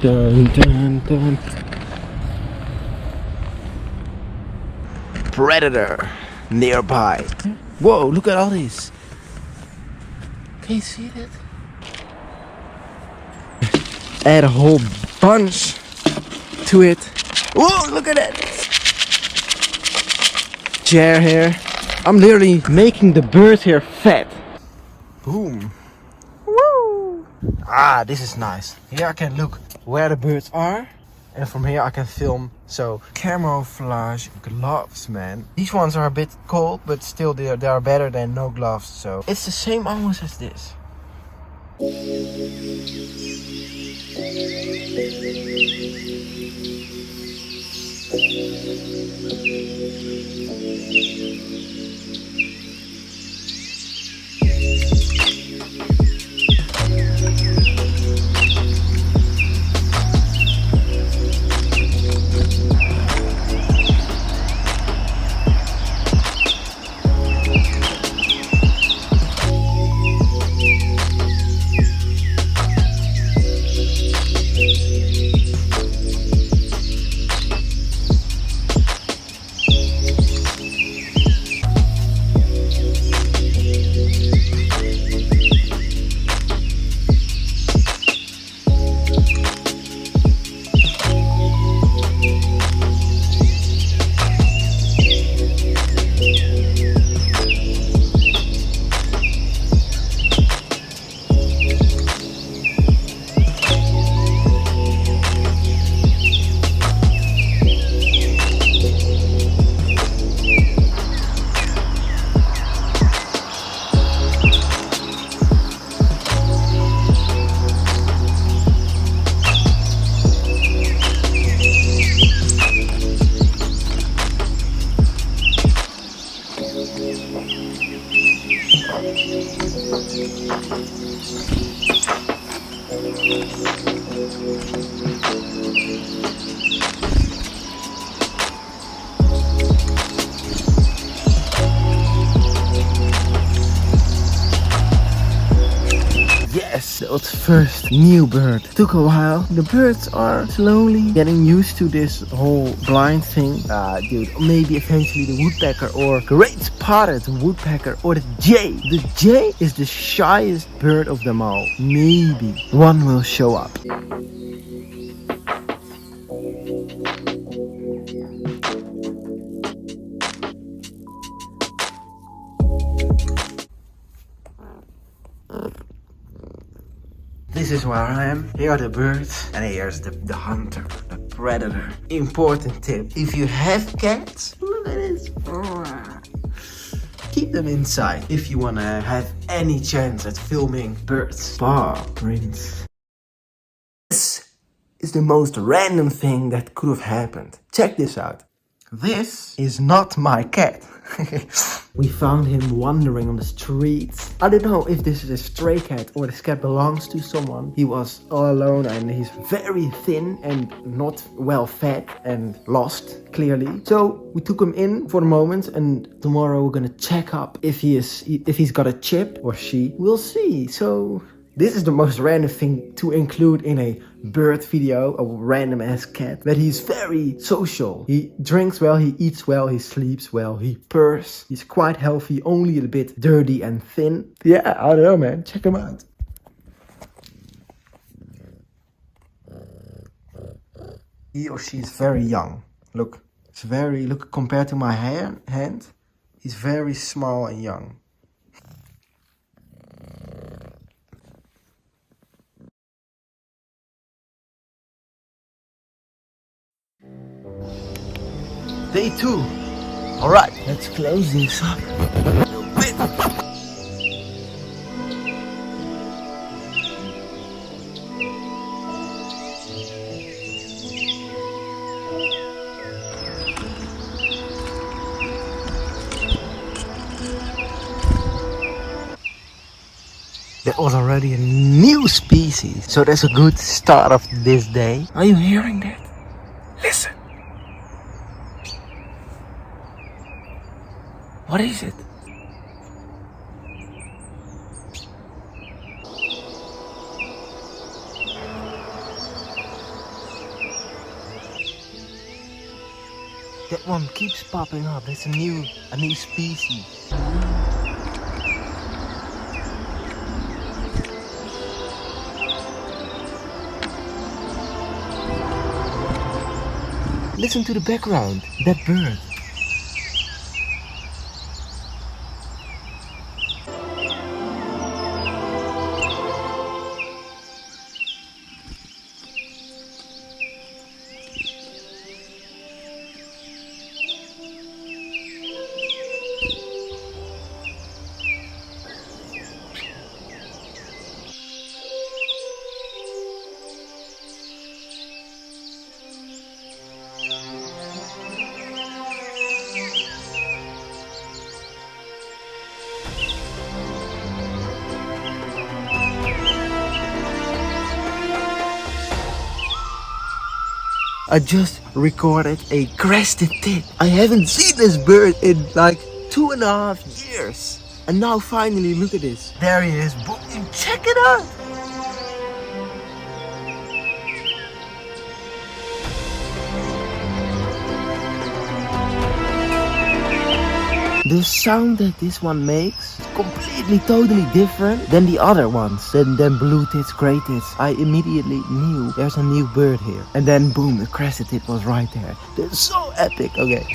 Dun, dun, dun. Predator nearby. Whoa, look at all this. Can you see that? Add a whole bunch to it. Whoa, look at that. Chair here. I'm literally making the bird here fat. Boom. Woo. Ah, this is nice. Here I can look where the birds are. And from here I can film. So camouflage gloves, man. These ones are a bit cold, but still they are better than no gloves. So it's the same almost as this. Yes, that was the first new bird. Took a while. The birds are slowly getting used to this whole blind thing. Dude, maybe eventually the woodpecker or great spotted woodpecker or the jay. The jay is the shyest bird of them all. Maybe one will show up. This is where I am. Here are the birds and here's the hunter, the predator. Important tip, if you have cats, look at this. Keep them inside if you want to have any chance at filming birds. Paw prints. This is the most random thing that could have happened. Check this out. This is not my cat. We found him wandering on the streets. I don't know if this is a stray cat or this cat belongs to someone. He was all alone and he's very thin and not well fed and lost, clearly. So we took him in for the moment and tomorrow we're gonna check up if he's got a chip or she. We'll see. So this is the most random thing to include in a bird video, a random ass cat. But he's very social. He drinks well, he eats well, he sleeps well, he purrs. He's quite healthy, only a bit dirty and thin. Yeah, I don't know, man. Check him out. He or she is very young. Look, look compared to my hand, he's very small and young. Day 2. Alright, let's close this up a little bit. That was already a new species, so that's a good start of this day. Are you hearing that? Listen. What is it? That one keeps popping up. That's a new species. Listen to the background. That bird. I just recorded a crested-tit. I haven't seen this bird in like 2.5 years. And now finally, look at this. There he is. Boom, check it out. The sound that this one makes is completely, totally different than the other ones. Than blue tits, gray tits. I immediately knew there's a new bird here. And then boom, the crested-tit was right there. They're so epic. Okay.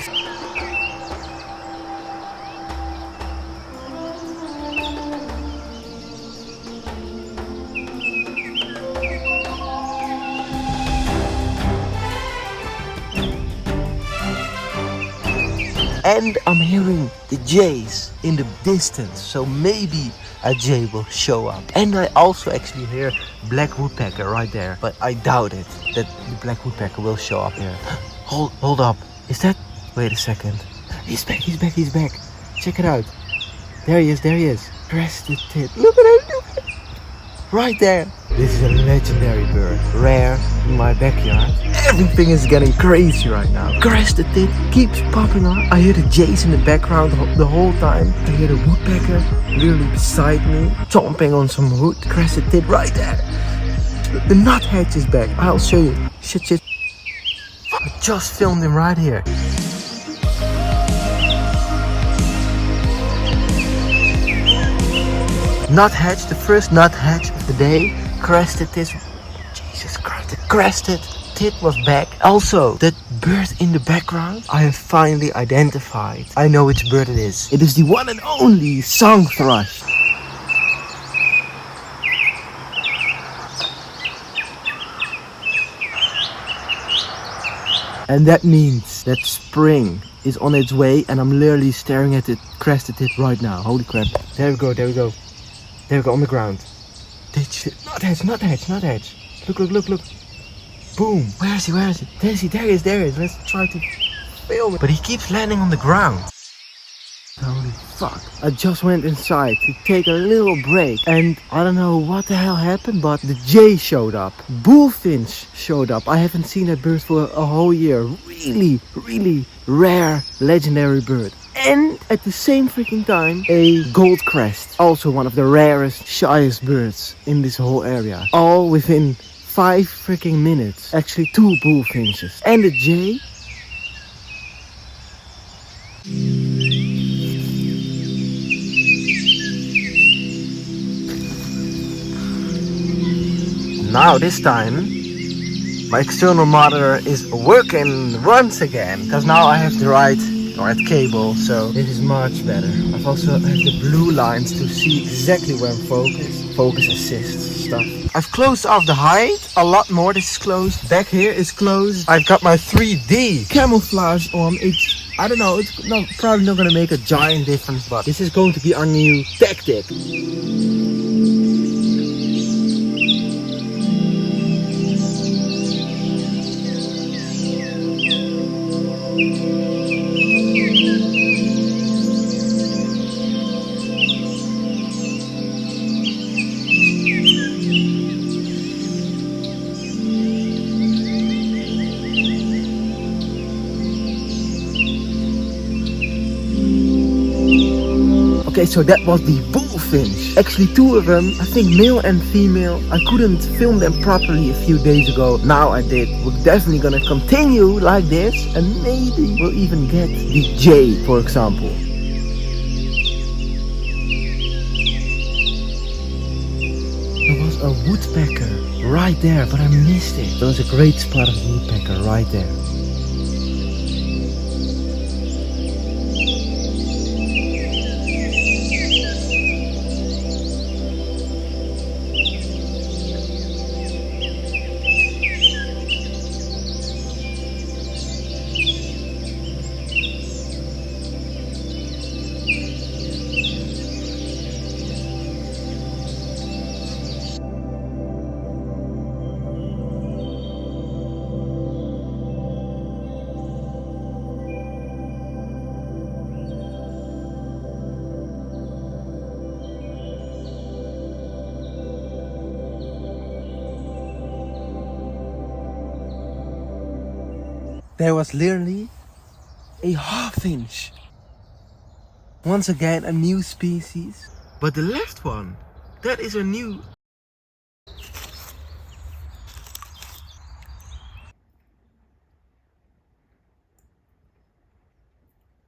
And I'm hearing the jays in the distance, so maybe a jay will show up. And I also actually hear black woodpecker right there, but I doubt it that the black woodpecker will show up here. Hold up, is that? Wait a second. He's back. Check it out. There he is. Crested-tit. Look at him. Right there. This is a legendary bird, rare in my backyard. Everything is getting crazy right now. Crested-tit keeps popping up. I hear the jays in the background the whole time. I hear the woodpecker literally beside me, chomping on some wood. Crested-tit right there. The nuthatch is back. I'll show you. Shit. I just filmed him right here. Nuthatch, the first nuthatch of the day. Crested-tit. Jesus Christ. The crested-tit was back. Also, that bird in the background, I have finally identified. I know which bird it is. It is the one and only song thrush. And that means that spring is on its way, and I'm literally staring at the crested-tit right now. Holy crap. There we go. There we go, on the ground. Nuthatch. Look. Boom. Where is he? There he is. Let's try to film it. But he keeps landing on the ground. Holy fuck. I just went inside to take a little break. And I don't know what the hell happened, but the jay showed up. Bullfinch showed up. I haven't seen that bird for a whole year. Really rare, legendary bird. And at the same freaking time, a gold crest. Also one of the rarest, shyest birds in this whole area. All within 5 freaking minutes. Actually 2 bullfinches. And a jay. Now this time, my external monitor is working once again. Because now I have the right cable, so this is much better. I've also have the blue lines to see exactly where I'm focused. Focus assist stuff. I've closed off the height a lot more. This is closed. Back here is closed. I've got my 3D camouflage on. I don't know, it's probably not gonna make a giant difference, but this is going to be our new tactic. Okay, so that was the bullfinch. finch. Actually 2 of them, I think male and female. I couldn't film them properly a few days ago. Now I did. We're definitely gonna continue like this, and maybe we'll even get the jay, for example. There was a woodpecker right there, but I missed it. There was a great spot of woodpecker right there. There was literally a finch. Once again, a new species. But the left one, that is a new